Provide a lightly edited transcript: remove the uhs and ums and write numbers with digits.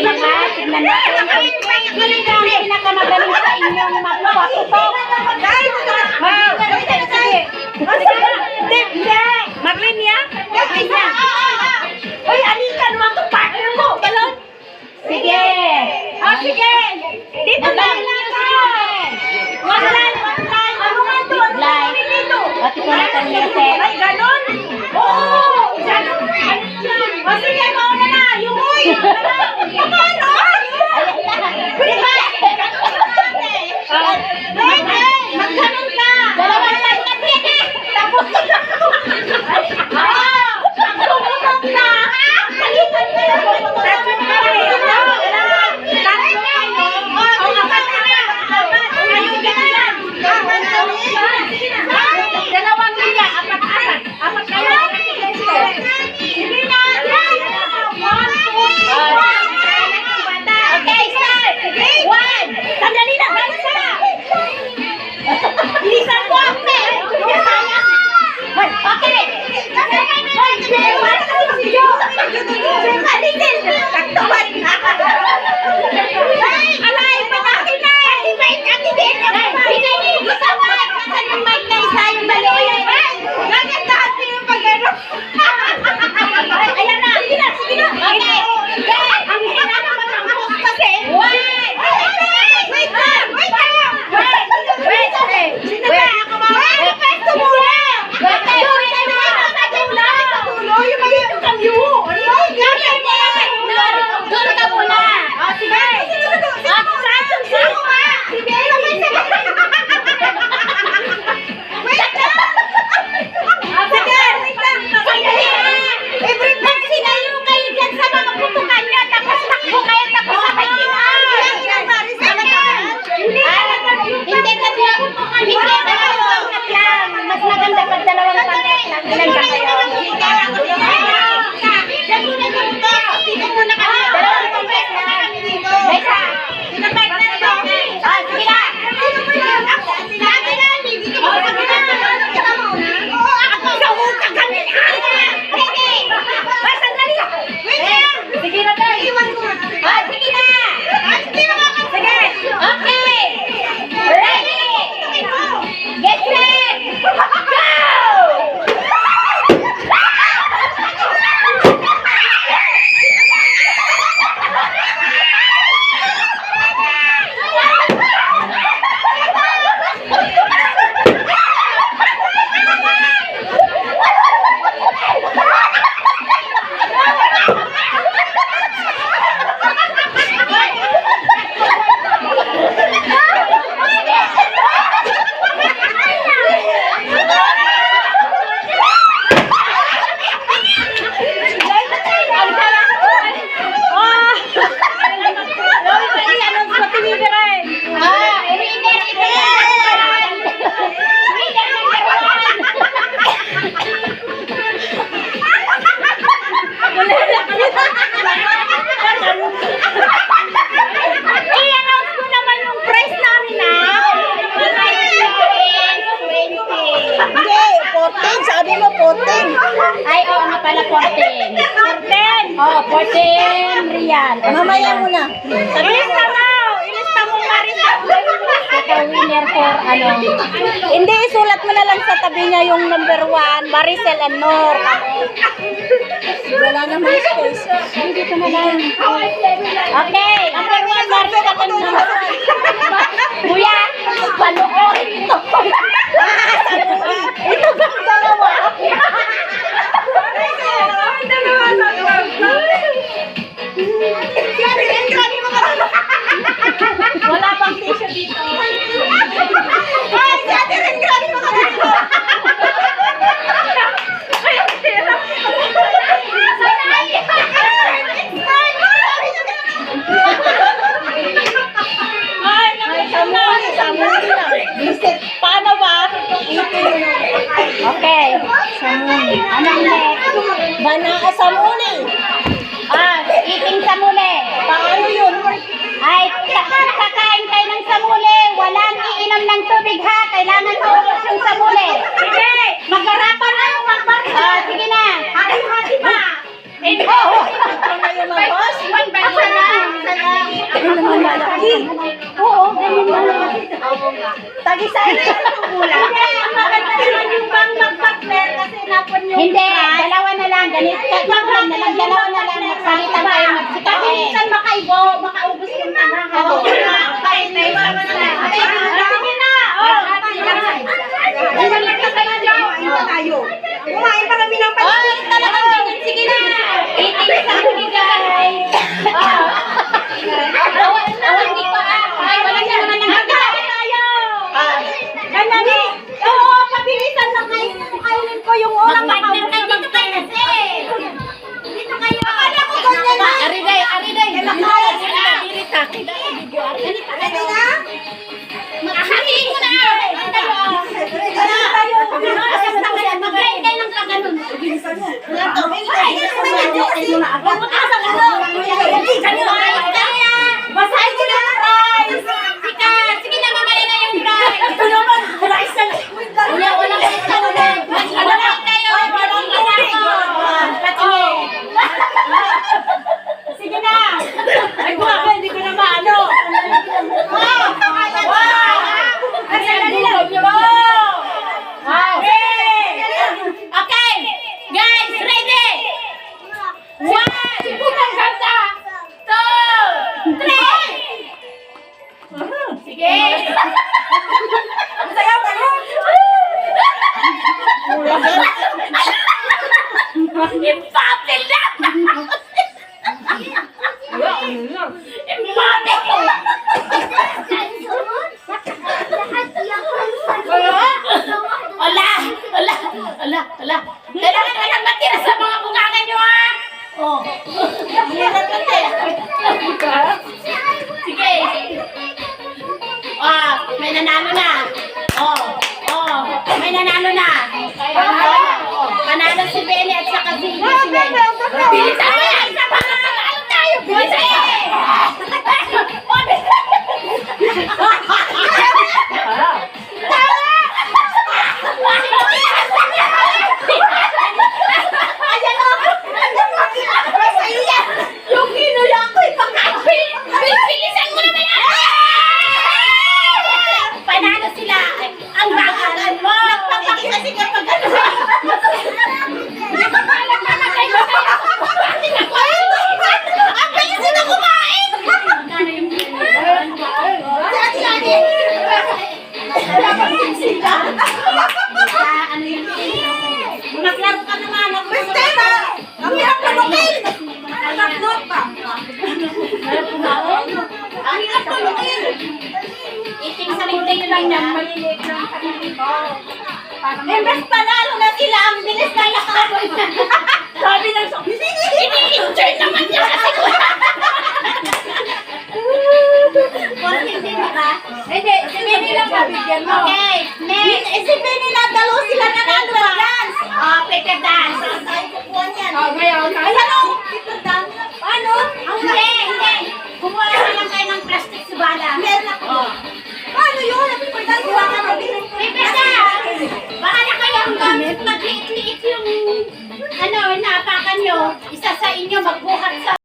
na nga, tignan natin. Sino ang pinakamagaling sa inyong mapupaputok? Hindi! Marlene yan? Marlene yan. Uy, Alika, naman itong partner mo. Balon? Sige. Sige. Dito lang. One line. Ano nga ito? Like. At ito na kang meses. Ay, ganon? Oo. Ganon. Sige, mauna na. Yung huy. Ano? Magkaroon ka! Dalawang lang na pwede! Tapos na! Tumutong na! Palitan ka na! Tatlo kayo! O, apat ka na! Ayun ka na lang! Dalawang linya! Apat-apat! Apat kayo! Sige na! Okay, start! One! Sandali lang! Bilisan ko! Okay! Alay! Patakin na! Activate! Isawan! Saan yung mic na isa yung maliit? Ganyan lahat yung pag-ano. Ayan na! Sige na! Sige na! Okay! Ang hirap naman ang host kasi. Wait! Wait lang! Wait lang! Wait! Sino ba? Ako ba? Pwesto muna! Wait! Yung dito kami! Doon ka muna! Sige! Saan mo ba? Sige! Wait lang! Sige! Every time sinayo kayo dyan sa mga putukan nyo, tapos takbo kayo, tapos sabay gina! Hindi ka lang! Mas maganda pag dalawang pangkat lang. Ilan ka kayo? Dalawang pangkat lang. Besa! Sinabay na ito! Sige na! Sa kami! Sige! Sandali! Sige na tayo! Sige na! Sige! Okay! Ready! Get set! Go! I-announce ko naman yung prize namin na. Hindi, 14. Sabi mo 14. Ay, oo nga pala 14. 14? Oo, 14 real. Mamaya mo na. Ilista mo! Ilista mo, Marisa. Ito winner for ano. Hindi, isulat mo na lang sa tabi niya yung number 1, Maricel and Nor. Wala naman space. Hindi ko na lang. Okay, number 1, Maricel and Nor. Kuya, panoorin ito. Ito bang dalawa? Wala pang tissue dito. Ay, si Ate Ren, grabe mga dito. Paano ba? Okay. Samuni. Anong next? Banaa samuni. Eating samuni. Paano yun? Ay, kakain kayo ng samuli. Walang iinom ng tubig ha. Kailangan maubos yung samuli. Sige. Magharapan na yung magbarsa. Sige na. Hati-hati pa. Ito. Ito na yung mabos. One by one lang. naman malaki. Oo, ganyan malaki. Tag-isa yung kulang. Ang maganda naman yung bang mag-partner kasi napon yung Hindi, dalawa na lang. Ganito, kaklan na lang, dalawa na lang. Magsalitan tayo, magsikain. Kasi minsan makaibo, makaubos yung tanah. Oo. Sige na. Kumain pa kami ng Oh, talagang ganyan. Sige na. Eating sa akin, guys. Hindi pa. Ay, wala siya naman ng Magkain tayo! Ganyan eh! Oo, pabilisan na kayo. Kainin ko yung unang Mag-partner kayo. Dito kayo kasi. Dito kayo. Akala ko ganyan na. Ariday. Kailangan sila. Dirita. Video. Pwede na? Makahatiin mo na. Mag-line kayo ng kaganon. Basahin ko na ang prize! Sige na, mamaya na yung prize. Ito naman, prize na liquid na. Wala kayo. Sige na! Ay, baka hindi ko na maano. Wow! Ang sarili lang. Wow! Okay, guys, ready? 1, 2, 3. Sige. Masaya ba yun? Impossible na! Ala. Kailangan ka lang matira sa mga bukangan nyo, ha? Oh. Hirap natin. Sige. May nanalo na. May nanalo na. Panalo si Benny at saka si Gwen. Bilisan mo yan! Isa pa nga nanalo tayo! Bilisan! Yung kinulang ko ipakapi! Bilisan mo na yan! Panalo sila! Ang bakagan mo! Nagpapaki kasi kapag ano! Nagpapalang na kayo! Ang bilisan na kumain! Saan? Ano yung maglaro ka naman! Christina! Ang hirap na lukin! Nakaklot pa. Ang hirap na lukin! Iting sa rinting lang yan, maliliit lang kanili ko. Imbes panalo na sila, ang bilis na nakabot. Sabi ng so, Ini-enjoy naman niya kasi ko. Hindi, si Benny lang mabigyan mo. Okay, next. Si Benny na dalo sila nanalo ba? Dance. Paper dance. Saan tayo kukuha niyan? Ngayon. Ayan o,